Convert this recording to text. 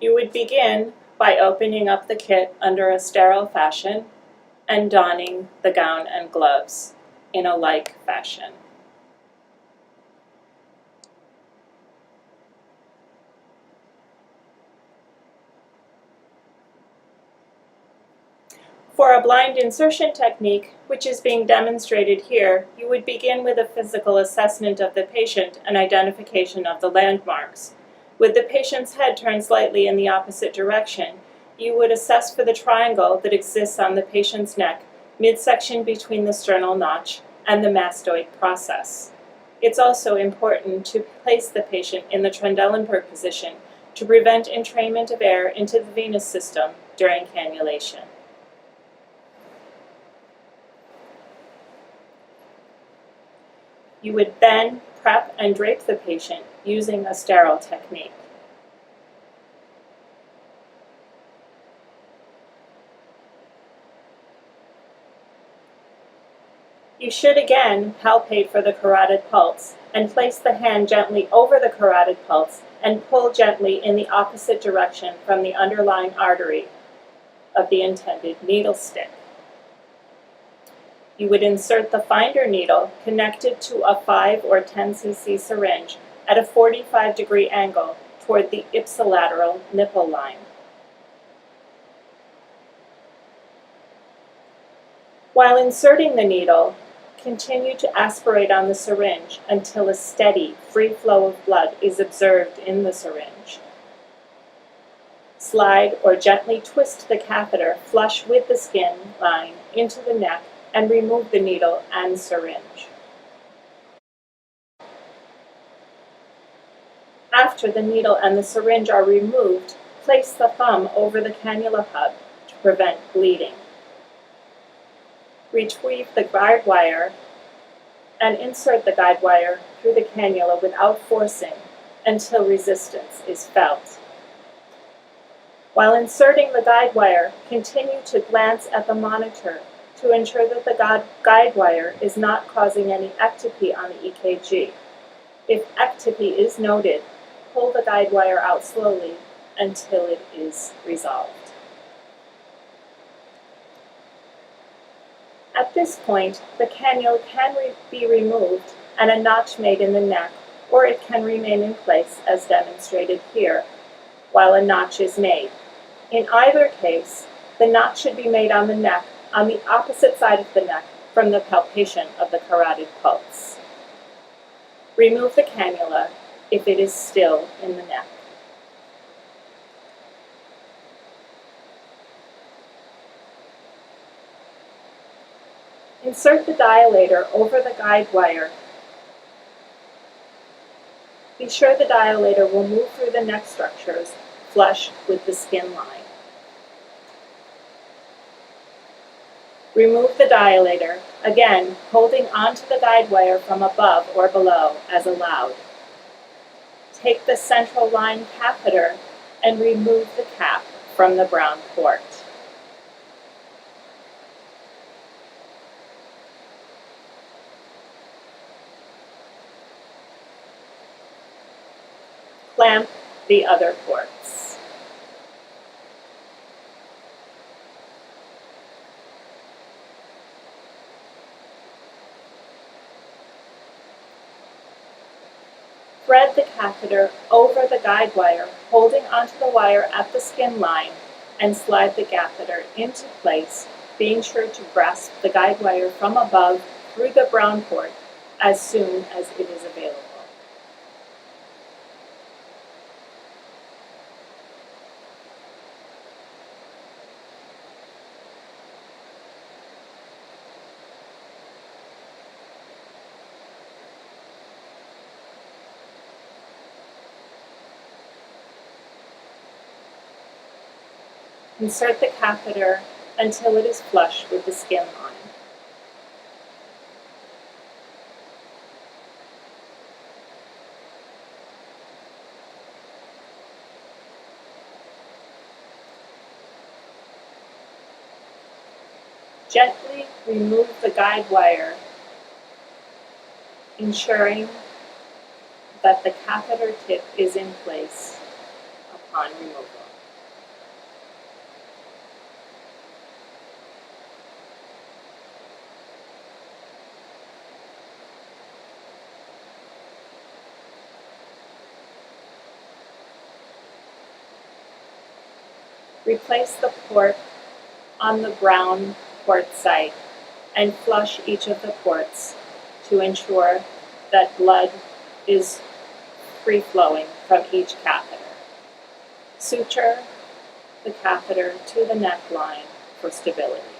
You would begin by opening up the kit under a sterile fashion and donning the gown and gloves in a like fashion. For a blind insertion technique, which is being demonstrated here, you would begin with a physical assessment of the patient and identification of the landmarks. With the patient's head turned slightly in the opposite direction, you would assess for the triangle that exists on the patient's neck, midsection between the sternal notch and the mastoid process. It's also important to place the patient in the Trendelenburg position to prevent entrainment of air into the venous system during cannulation. You would then prep and drape the patient using a sterile technique. You should again palpate for the carotid pulse and place the hand gently over the carotid pulse and pull gently in the opposite direction from the underlying artery of the intended needle stick. You would insert the finder needle connected to a 5 or 10 cc syringe at a 45-degree angle toward the ipsilateral nipple line. While inserting the needle, continue to aspirate on the syringe until a steady, free flow of blood is observed in the syringe. Slide or gently twist the catheter flush with the skin line into the neck and remove the needle and syringe. After the needle and the syringe are removed, place the thumb over the cannula hub to prevent bleeding. Retrieve the guide wire and insert the guide wire through the cannula without forcing until resistance is felt. While inserting the guide wire, continue to glance at the monitor to ensure that the guide wire is not causing any ectopy on the EKG. If ectopy is noted, pull the guide wire out slowly until it is resolved. At this point, the cannula can be removed and a notch made in the neck, or it can remain in place as demonstrated here, while a notch is made. In either case, the notch should be made on the neck, on the opposite side of the neck from the palpation of the carotid pulse. Remove the cannula if it is still in the neck. Insert the dilator over the guide wire. Be sure the dilator will move through the neck structures flush with the skin line. Remove the dilator, again holding onto the guide wire from above or below as allowed. Take the central line catheter and remove the cap from the brown port. Clamp the other ports. Thread the catheter over the guide wire, holding onto the wire at the skin line, and slide the catheter into place, being sure to grasp the guide wire from above through the brown port as soon as it is available. Insert the catheter until it is flush with the skin line. Gently remove the guide wire, ensuring that the catheter tip is in place upon removal. Replace the port on the brown port site and flush each of the ports to ensure that blood is free-flowing from each catheter. Suture the catheter to the neckline for stability.